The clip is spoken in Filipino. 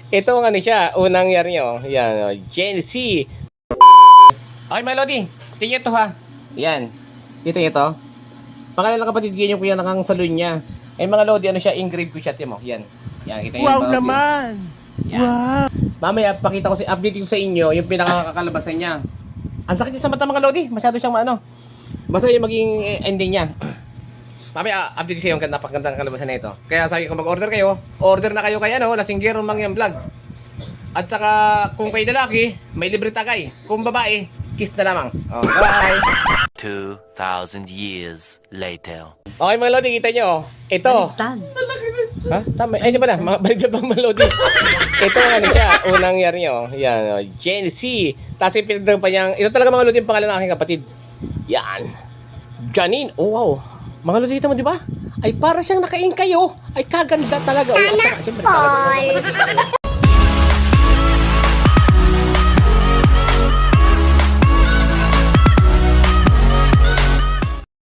Ito ang ano siya, unang year nyo. Yan, Gen Z. Okay, mga Lodi. Tingnan ito ha. Yan. Kita nyo ito. Pangalan ng kapatid ko yung nakang salon niya. Ay mga Lodi, ano siya, engrave ko siya. Tiyan mo. Yan. Yan, kita nyo. Wow naman! Yan. Wow! Mamaya, pakita ko update ko sa inyo yung pinakakalabasan niya. Ang sakit niya sa mata mga Lodi. Masyado siyang maano. Basta yung maging ending niya. Mamaya, update ko sa iyo yung napakagandang kalabasan na ito. Kaya sabi ko mag-order kayo. Order na kayo kay Lasinggero Mangyang Vlog. At saka kung kay lalaki, may libre tagay. Kung babae, kiss na lamang. Oh, bye! 2,000 years later. Okay mga Lodi, kita nyo. Ito. Tan. Ha? Tama. Ay, di ba na? Balik na bang mga Lodi? Ito ang ano siya, unang year nyo. Yan, Gen Z. Tapos yung pinagdag pa niyang, ito talaga mga Lodi yung pangalan ng aking kapatid. Yan. Janine. Oh, wow. Mga Lodi dito mo, di ba? Ay, para siyang nakain kayo. Ay, kaganda talaga. Sana all.